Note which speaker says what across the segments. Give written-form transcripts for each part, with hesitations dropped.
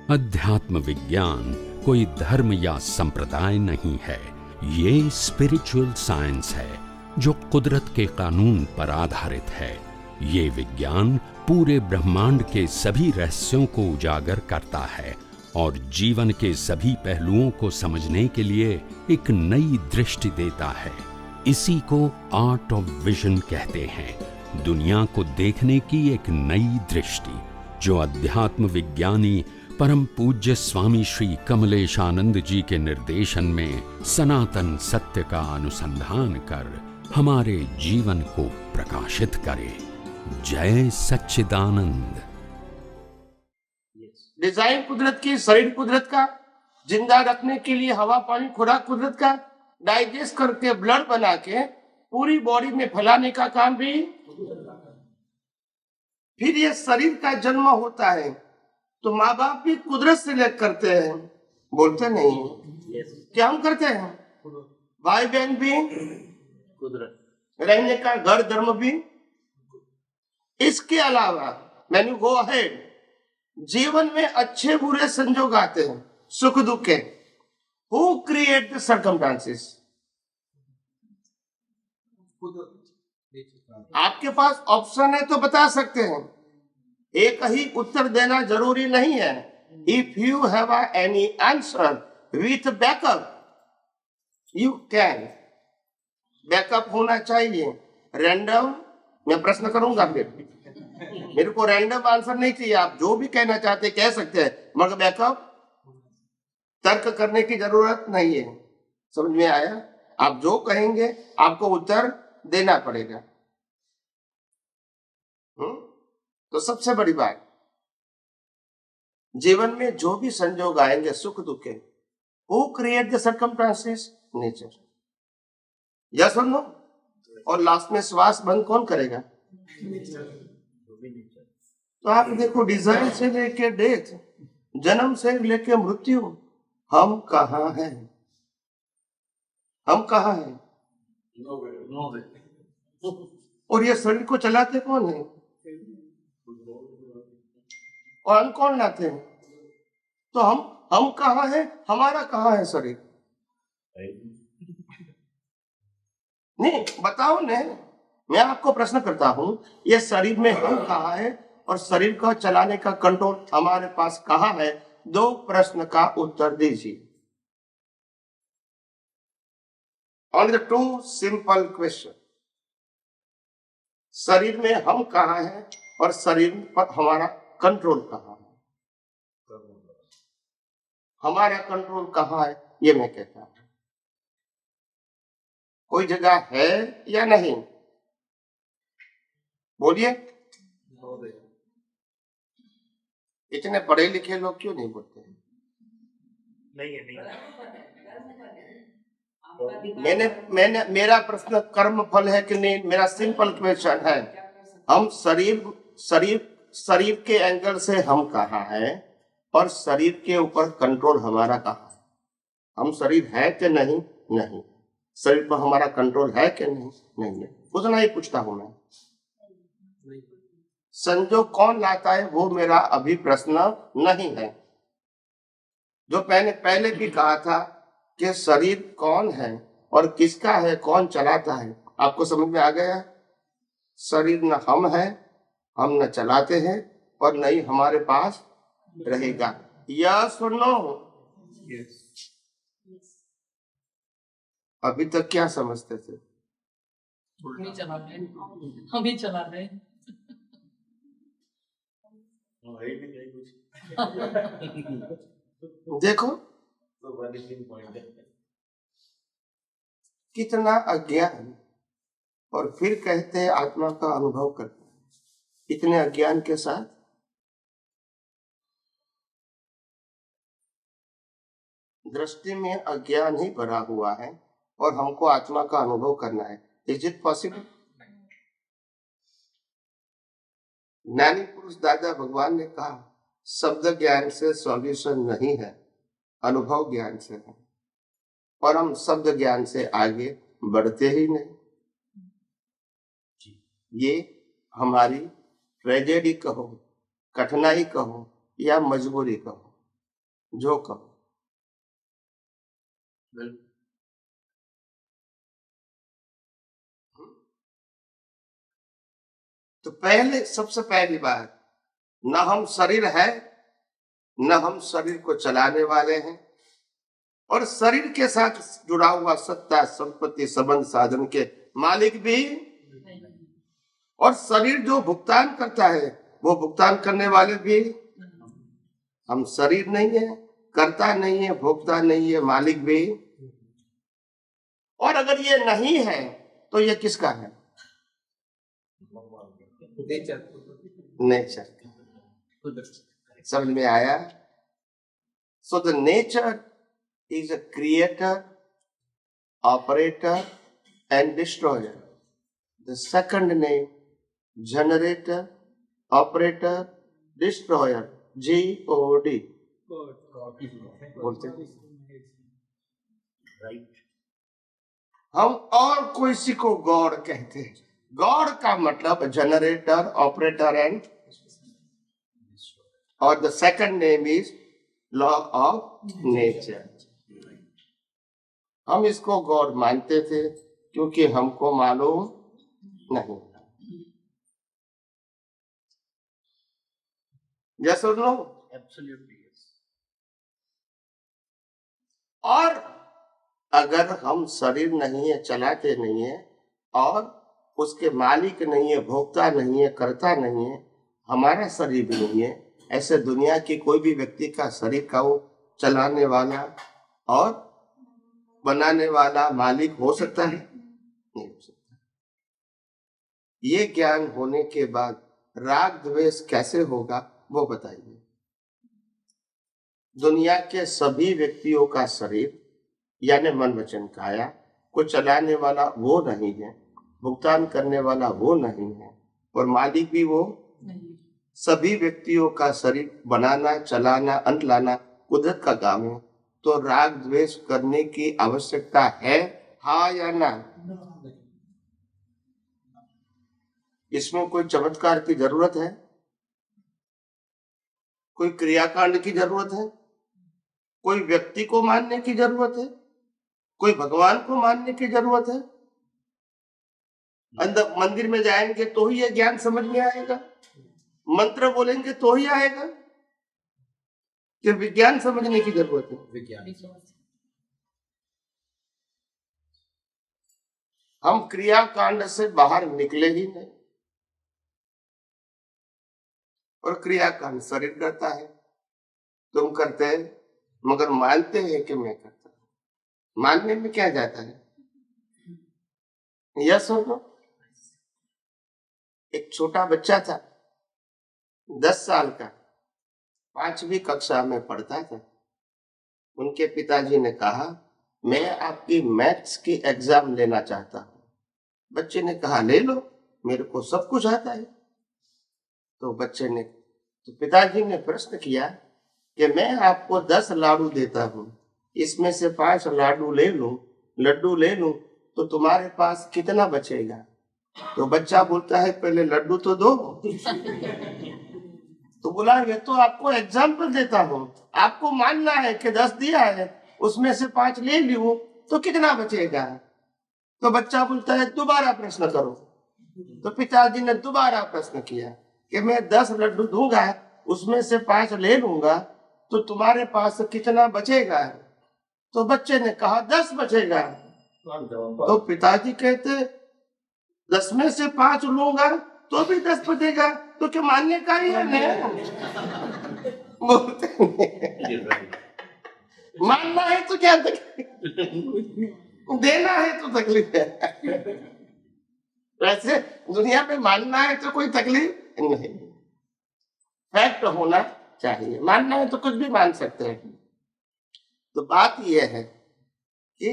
Speaker 1: अध्यात्म विज्ञान कोई धर्म या संप्रदाय नहीं है, ये स्पिरिचुअल साइंस है जो कुदरत के कानून पर आधारित है। ये विज्ञान पूरे ब्रह्मांड के सभी रहस्यों को उजागर करता है और जीवन के सभी पहलुओं को समझने के लिए एक नई दृष्टि देता है। इसी को आर्ट ऑफ विजन कहते हैं, दुनिया को देखने की एक नई दृष्टि, जो अध्यात्म विज्ञानी परम पूज्य स्वामी श्री कमलेशानंद जी के निर्देशन में सनातन सत्य का अनुसंधान कर हमारे जीवन को प्रकाशित करे। जय सच्चिदानंद।
Speaker 2: डिजाइन कुदरत की, शरीर कुदरत का, जिंदा रखने के लिए हवा पानी खुराक कुदरत का, डाइजेस्ट करके ब्लड बना के पूरी बॉडी में फैलाने का काम भी। फिर ये शरीर का जन्म होता है तो माँ बाप भी कुदरत से लेकर करते हैं, बोलते नहीं क्या हम करते हैं? भाई बहन भी कुदरत, रहने का घर धर्म भी। इसके अलावा मैंने गो अहेड, जीवन में अच्छे बुरे संजोग आते हैं, सुख दुख के। Who create the circumstances? आपके पास ऑप्शन है तो बता सकते हैं, एक ही उत्तर देना जरूरी नहीं है। If you have any answer with backup, you can. Backup होना चाहिए। रैंडम मैं प्रश्न करूंगा, फिर मेरे को रैंडम आंसर नहीं चाहिए। आप जो भी कहना चाहते कह सकते हैं, मगर बैकअप, तर्क करने की जरूरत नहीं है। समझ में आया? आप जो कहेंगे आपको उत्तर देना पड़ेगा। तो सबसे बड़ी बात, जीवन में जो भी संजोग आएंगे सुख दुख के, who create the circumstances? Nature. Yes और नो? और लास्ट में श्वास बंद कौन करेगा? तो आप देखो, डिजाइन से लेके डेथ, जन्म से लेके मृत्यु, हम कहाँ हैं? हम कहाँ हैं? और ये शरीर को चलाते कौन है और हम कौन लाते हैं? तो हम कहाँ हैं? हमारा कहाँ है शरीर? नहीं बताओ ने। मैं आपको प्रश्न करता हूं, ये शरीर में हम कहाँ है और शरीर को चलाने का कंट्रोल हमारे पास कहाँ है? दो प्रश्न का उत्तर दीजिए। On the two simple question, शरीर में हम कहाँ हैं और शरीर पर हमारा कंट्रोल कहाँ है? हमारा कंट्रोल कहाँ है, ये मैं कहता हूं। कोई जगह है या नहीं? बोलिए। इतने पढ़े लिखे लोग क्यों नहीं बोलते हैं? नहीं है। मैंने मेरा प्रश्न कर्म फल है कि नहीं? मेरा सिंपल क्वेश्चन है, हम शरीर के एंगल से हम कहाँ हैं और शरीर के ऊपर कंट्रोल हमारा कहाँ है? हम शरीर है कि नहीं? नहीं। शरीर पर हमारा कंट्रोल है कि नहीं? नहीं है। उतना ही पूछता हूं मैं। संजोग कौन लाता है वो मेरा अभी प्रश्न नहीं है। जो मैंने पहले भी कहा था कि शरीर कौन है और किसका है, कौन चलाता है, आपको समझ में आ गया? शरीर न हम है, हम न चलाते हैं और न ही हमारे पास रहेगा। यस और नो? यस। अभी तक क्या समझते थे?
Speaker 3: हम ही चला रहे हैं।
Speaker 2: देखो कितना अज्ञान, और फिर कहते हैं आत्मा का अनुभव करते हैं। इतने अज्ञान के साथ दृष्टि में अज्ञान ही भरा हुआ है और हमको आत्मा का अनुभव करना है। Is it possible? ज्ञानी पुरुष दादा भगवान ने कहा, शब्द ज्ञान से सॉल्यूशन नहीं है, अनुभव ज्ञान से है। और हम शब्द ज्ञान से आगे बढ़ते ही नहीं। ये हमारी ट्रेजेडी कहो, कठिनाई कहो या मजबूरी कहो, जो कहो। तो पहले सबसे पहली बात, न हम शरीर है, न हम शरीर को चलाने वाले हैं, और शरीर के साथ जुड़ा हुआ सत्ता संपत्ति संबंध साधन के मालिक भी, और शरीर जो भुगतान करता है वो भुगतान करने वाले भी। हम शरीर नहीं है, करता नहीं है, भोगता नहीं है, मालिक भी। और अगर ये नहीं है तो ये किसका है? नेचर। समझ में आया? So the nature is a creator, operator and destroyer. The second name, generator, operator, destroyer, G-O-D. बोलते हैं। हम और किसी को गॉड कहते हैं। गॉड का मतलब जनरेटर, ऑपरेटर एंड, और the second name is law of nature. हम इसको गॉड मानते थे क्योंकि हमको मालूम नहीं था। यस और नो? Absolutely yes. और अगर हम शरीर नहीं है, चलाते नहीं है, और उसके मालिक नहीं है, भोगता नहीं है, करता नहीं है, हमारा शरीर भी नहीं है, ऐसे दुनिया की कोई भी व्यक्ति का शरीर का वो चलाने वाला और बनाने वाला मालिक हो सकता है? नहीं हो सकता। ये ज्ञान होने के बाद राग द्वेष कैसे होगा वो बताइए। दुनिया के सभी व्यक्तियों का शरीर यानी मन वचन काया को चलाने वाला वो नहीं है, भुगतान करने वाला वो नहीं है, और मालिक भी वो नहीं। सभी व्यक्तियों का शरीर बनाना, चलाना, अंत लाना कुदरत का काम है। तो राग द्वेष करने की आवश्यकता है, हाँ या ना? इसमें कोई चमत्कार की जरूरत है? कोई क्रियाकांड की जरूरत है? कोई व्यक्ति को मानने की जरूरत है? कोई भगवान को मानने की जरूरत है? अंदर मंदिर में जाएंगे तो ही ये ज्ञान समझ में आएगा, मंत्र बोलेंगे तो ही आएगा, कि विज्ञान समझने की जरूरत है? विज्ञान। हम क्रियाकांड से बाहर निकले ही नहीं, और क्रियाकांड शरीर करता है, तुम करते हैं, मगर मानते हैं कि मैं करता हूं। मानने में क्या जाता है? यस और नो? एक छोटा बच्चा था, 10 साल का, 5वीं कक्षा में पढ़ता था। उनके पिताजी ने कहा, मैं आपकी मैथ्स की एग्जाम लेना चाहता हूँ। बच्चे ने कहा, ले लो, मेरे को सब कुछ आता है। तो पिताजी ने प्रश्न किया कि मैं आपको 10 लाडू देता हूँ, इसमें से 5 लड्डू ले लूं तो तुम्हारे पास कितना बचेगा? तो बच्चा बोलता है, पहले लड्डू तो दो। तो बोला, ये तो आपको एग्जाम्पल देता हूँ, आपको मानना है कि 10 दिया है, उसमें से 5 ले लूं तो कितना बचेगा? तो बच्चा बोलता है, दोबारा प्रश्न करो। तो पिताजी ने दोबारा प्रश्न किया कि मैं 10 लड्डू दूंगा, उसमें से 5 ले लूंगा तो तुम्हारे पास कितना बचेगा? तो बच्चे ने कहा, 10 बचेगा। तो पिताजी कहते, 10 में से 5 लूंगा तो भी 10 बचेगा, तो क्या मानने का ही है? नहीं बोलते मानना है तो क्या तकलीफ, देना है तो तकलीफ है। वैसे दुनिया में मानना है तो कोई तकलीफ नहीं, फैक्ट होना चाहिए। मानना है तो कुछ भी मान सकते हैं। तो बात यह है कि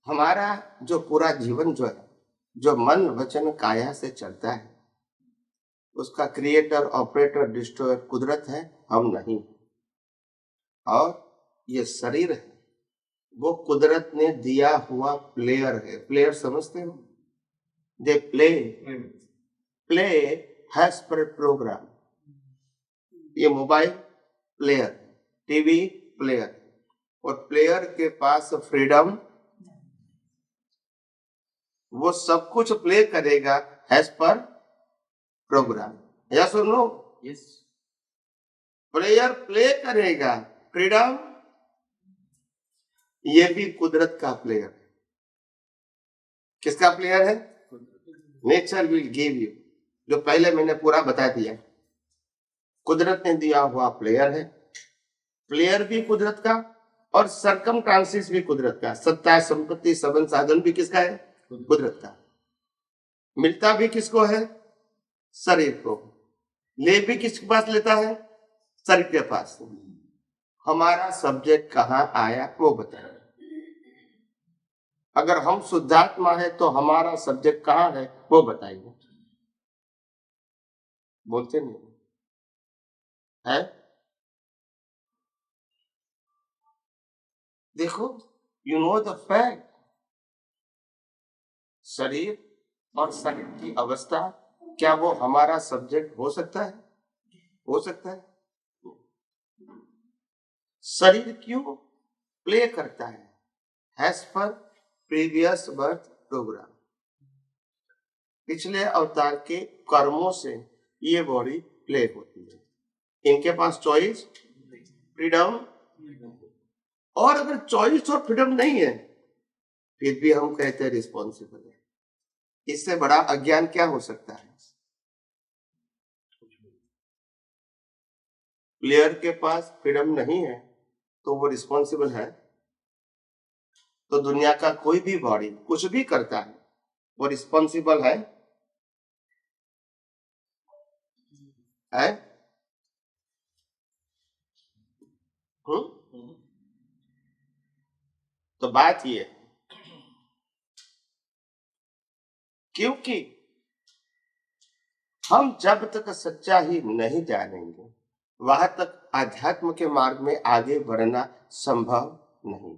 Speaker 2: हमारा जो पूरा जीवन जो है, जो मन वचन काया से चलता है, उसका क्रिएटर, ऑपरेटर, डिस्ट्रॉयर कुदरत है, हम नहीं। और ये शरीर है, वो कुदरत ने दिया हुआ प्लेयर है। प्लेयर समझते हो? दे प्ले हैज पर प्रोग्राम। ये मोबाइल प्लेयर, टीवी प्लेयर, और प्लेयर के पास फ्रीडम, वो सब कुछ प्ले करेगा एज पर प्रोग्राम। यस और नो?
Speaker 3: यस।
Speaker 2: प्लेयर प्ले करेगा, फ्रीडम, ये भी कुदरत का प्लेयर है। किसका प्लेयर है? नेचर विल गिव यू, जो पहले मैंने पूरा बता दिया। कुदरत ने दिया हुआ प्लेयर है, प्लेयर भी कुदरत का और सरकमस्टांसेस भी कुदरत का। सत्ता, संपत्ति, संबंध, साधन भी किसका है? कुदरत का। मिलता भी किसको है? शरीर को। ले भी किसके पास लेता है? शरीर के पास। हमारा सब्जेक्ट कहाँ आया वो बताए। अगर हम शुद्धात्मा है तो हमारा सब्जेक्ट कहाँ है वो बताइए। बोलते नहीं है? देखो, यू नो द फैक्ट, शरीर और शरीर की अवस्था, क्या वो हमारा सब्जेक्ट हो सकता है? हो सकता है। शरीर क्यों प्ले करता है? As per previous birth programme, पिछले अवतार के कर्मों से ये बॉडी प्ले होती है। इनके पास चॉइस, फ्रीडम, और अगर चॉइस और फ्रीडम नहीं है फिर भी हम कहते हैं रिस्पॉन्सिबल है। इससे बड़ा अज्ञान क्या हो सकता है? प्लेयर के पास फ्रीडम नहीं है तो वो रिस्पॉन्सिबल है? तो दुनिया का कोई भी बॉडी कुछ भी करता है वो रिस्पॉन्सिबल है? है? तो बात ये है, क्योंकि हम जब तक सच्चाई नहीं जानेंगे वहां तक आध्यात्म के मार्ग में आगे बढ़ना संभव नहीं।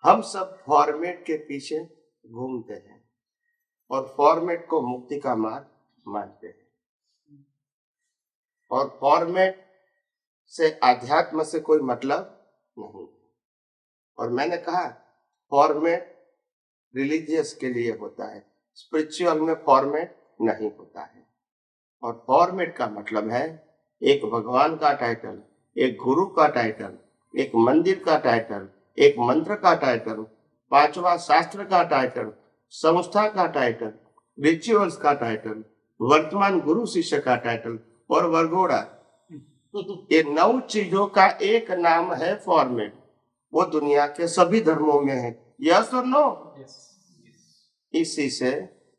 Speaker 2: हम सब फॉर्मेट के पीछे घूमते हैं और फॉर्मेट को मुक्ति का मार्ग मानते हैं, और फॉर्मेट से अध्यात्म से कोई मतलब नहीं। और मैंने कहा फॉर्मेट रिलीजियस के लिए होता है, स्पिरिचुअल में फॉर्मेट नहीं होता है। और फॉर्मेट का मतलब है एक भगवान का टाइटल, एक गुरु का टाइटल, एक मंदिर का टाइटल, एक मंत्र का टाइटल, 5वां शास्त्र का टाइटल, संस्था का टाइटल, रिचुअल्स का टाइटल, वर्तमान गुरु शिष्य का टाइटल और वरघोड़ा। ये 9 चीजों का एक नाम है फॉर्मेट। वो दुनिया के सभी धर्मों में है। यस और नो? इसी से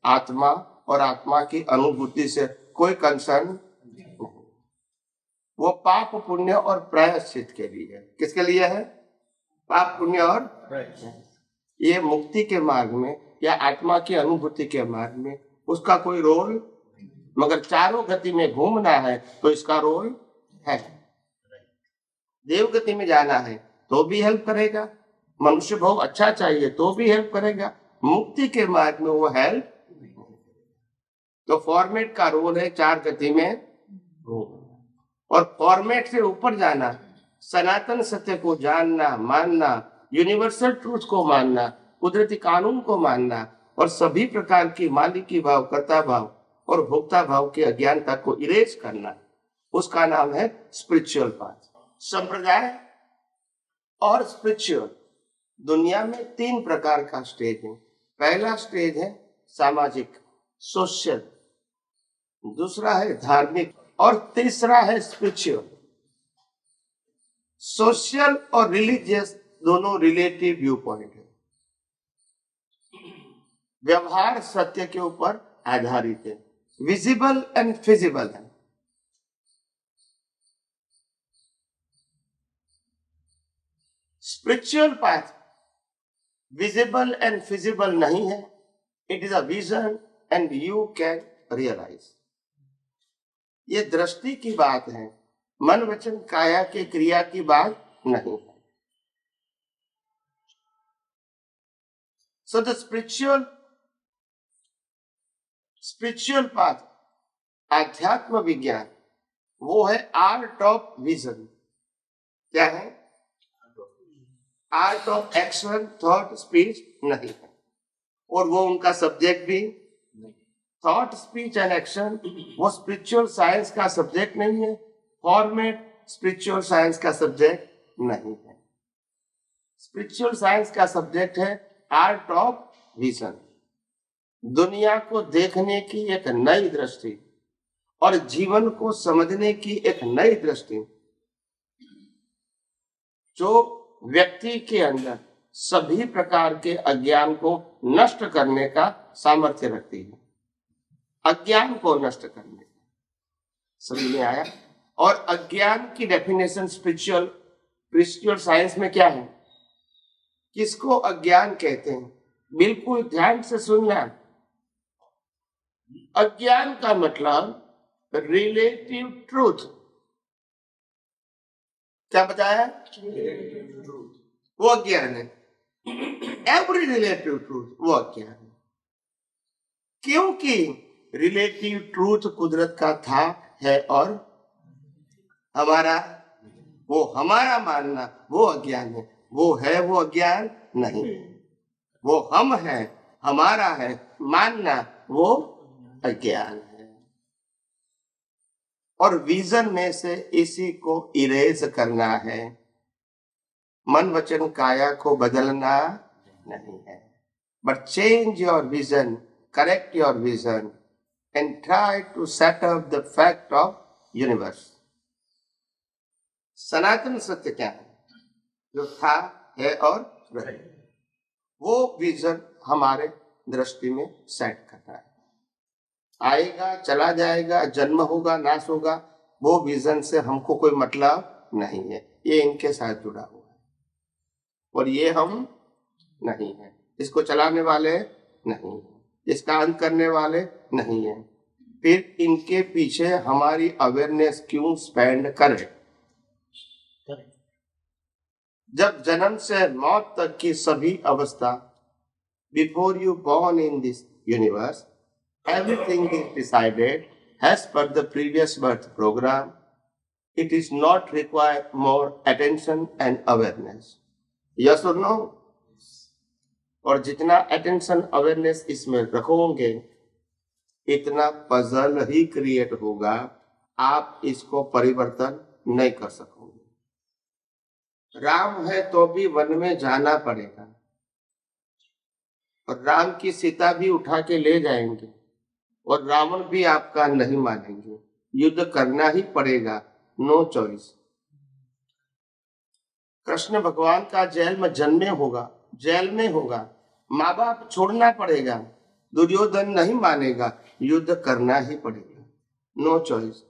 Speaker 2: आत्मा और आत्मा की अनुभूति से कोई कंसर्न नहीं। वो पाप पुण्य और प्रायश्चित के लिए है। किसके लिए है? पाप पुण्य और प्रायश्चित। ये मुक्ति के मार्ग में या आत्मा की अनुभूति के मार्ग में उसका कोई रोल, मगर चारों गति में घूमना है तो इसका रोल है। देव गति में जाना है तो भी हेल्प करेगा, मनुष्य भोग अच्छा चाहिए तो भी हेल्प करेगा, मुक्ति के मार्ग में वो हेल्प। तो फॉर्मेट का रोल है 4 गति में घूमना, और फॉर्मेट से ऊपर जाना, सनातन सत्य को जानना, मानना, यूनिवर्सल ट्रूथ को मानना, कुदरती कानून को मानना, और सभी प्रकार की मालिकी भाव, कर्ता भाव और भोक्ता भाव की अज्ञानता को इरेज करना, उसका नाम है स्पिरिचुअल पाथ। संप्रदाय और स्पिरिचुअल, दुनिया में 3 प्रकार का स्टेज है। पहला स्टेज है सामाजिक, सोशल, दूसरा है धार्मिक और तीसरा है स्पिरिचुअल। सोशल और रिलीजियस दोनों रिलेटिव व्यू पॉइंट है, व्यवहार सत्य के ऊपर आधारित है, विजिबल एंड फिजिबल है। Spiritual path visible and feasible नहीं है, it is a vision and you can realise. ये दृष्टि की बात है, मन वचन काया के क्रिया की बात नहीं है। So the spiritual path, आध्यात्म विज्ञान, वो है आर्ट ऑफ विजन। क्या है? Art of action, thought, speech नहीं है। और वो उनका सब्जेक्ट भी थॉट, स्पीच एंड एक्शन वो स्पिरिचुअल साइंस का सब्जेक्ट नहीं है। फॉर्मेट स्पिरिचुअल साइंस का सब्जेक्ट नहीं है। स्पिरिचुअल साइंस का सब्जेक्ट है आर्ट ऑफ विजन। दुनिया को देखने की एक नई दृष्टि और जीवन को समझने की एक नई दृष्टि जो व्यक्ति के अंदर सभी प्रकार के अज्ञान को नष्ट करने का सामर्थ्य रखती है। अज्ञान को नष्ट करने का, समझ में आया? और अज्ञान की डेफिनेशन स्पिरिचुअल साइंस में क्या है? किसको अज्ञान कहते हैं? बिल्कुल ध्यान से सुनना। अज्ञान का मतलब रिलेटिव ट्रूथ। क्या बताया? वो अज्ञान है। एवरी रिलेटिव ट्रूथ वो अज्ञान है। क्योंकि रिलेटिव ट्रूथ कुदरत का था, है और हमारा, वो हमारा मानना वो अज्ञान है। वो है वो अज्ञान नहीं। वो हम है, हमारा है मानना वो अज्ञान है। और विजन में से इसी को इरेज करना है। मन वचन काया को बदलना नहीं है। But change your vision, correct your vision and try to set up the fact of universe. सनातन सत्य क्या है? जो था, है और रहे। वो विजन हमारे दृष्टि में सेट करना है। आएगा, चला जाएगा, जन्म होगा, नाश होगा, वो विजन से हमको कोई मतलब नहीं है। ये इनके साथ जुड़ा हुआ है और ये हम नहीं है। इसको चलाने वाले नहीं है, इसका अंत करने वाले नहीं है। फिर इनके पीछे हमारी अवेयरनेस क्यों स्पेंड करें? जब जन्म से मौत तक की सभी अवस्था, before you born in this universe, everything is decided as per the previous birth program. It is not require more attention and awareness. Yes or no? और जितना attention awareness इसमें रखोगे इतना पजल ही क्रिएट होगा। आप इसको परिवर्तन नहीं कर सकोगे। राम है तो भी वन में जाना पड़ेगा और राम की सीता भी उठा के ले जाएंगे और रावण भी आपका नहीं मानेंगे। युद्ध करना ही पड़ेगा, नो चॉइस। कृष्ण भगवान का जेल में जन्मे होगा, जेल में होगा, माँ बाप छोड़ना पड़ेगा, दुर्योधन नहीं मानेगा, युद्ध करना ही पड़ेगा, नो चॉइस।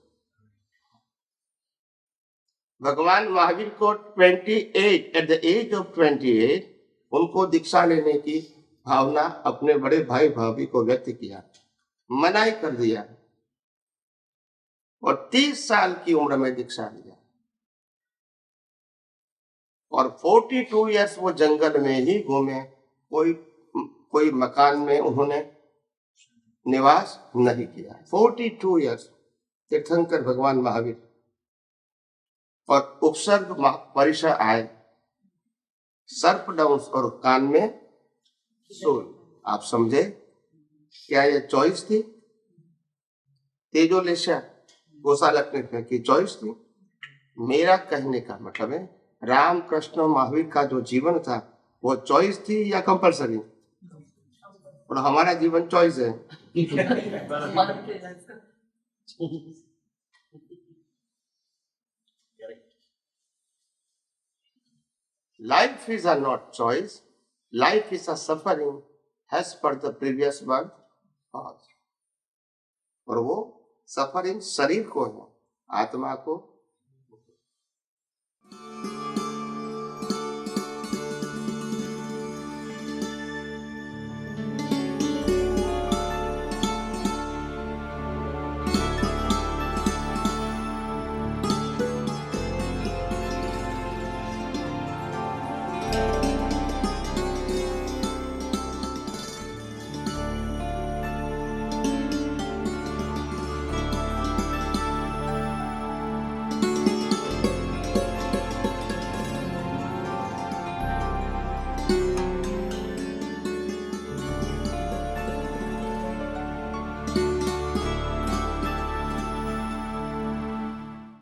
Speaker 2: भगवान महावीर को 28 एट द एज ऑफ 28 उनको दीक्षा लेने की भावना अपने बड़े भाई भाभी को व्यक्त किया, मनाई कर दिया और 30 साल की उम्र में दीक्षा लिया और 42 इयर्स वो जंगल में ही घूमे। कोई मकान में उन्होंने निवास नहीं किया। 42 इयर्स तीर्थंकर भगवान महावीर। और उपसर्ग परिसर आए, सर्प डाउंस और कान में सोल। आप समझे? क्या ये चॉइस थी? तेजोलेशा गोसालक की चॉइस थी? मेरा कहने का मतलब है राम कृष्ण महावीर का जो जीवन था वो चॉइस थी या कंपलसरी? और हमारा जीवन चॉइस है। Life is a not choice. Life is a suffering as per the previous birth cause. और वो सफरिंग शरीर को है, आत्मा को